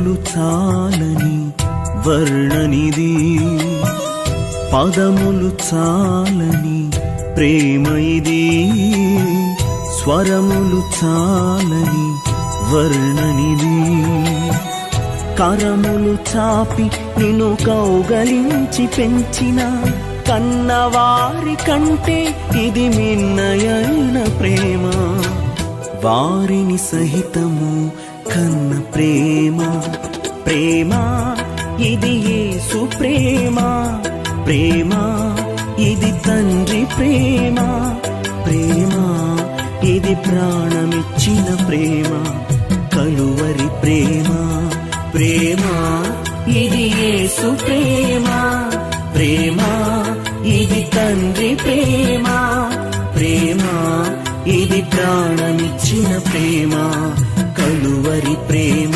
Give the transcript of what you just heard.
పదములు చాలని వర్ణనిది, పదములు చాలని ప్రేమ ఇది, స్వరములు చాలని వర్ణనిది. కరములు చాపి నిన్ను కౌగలించి పెంచిన కన్నవారి కంటే ఇది మిన్నయైన ప్రేమ. వారిని సహితము కన్న ప్రేమ, ప్రేమ ఇది యేసు ప్రేమ, ప్రేమ ఇది తండ్రి ప్రేమ, ప్రేమ ఇది ప్రాణమిచ్చిన ప్రేమ, కలువరి ప్రేమ. ప్రేమ ఇది యేసు ప్రేమ, ప్రేమ ఇది తండ్రి ప్రేమ, ప్రేమ ఇది ప్రాణమిచ్చిన ప్రేమ, కలువరి ప్రేమ.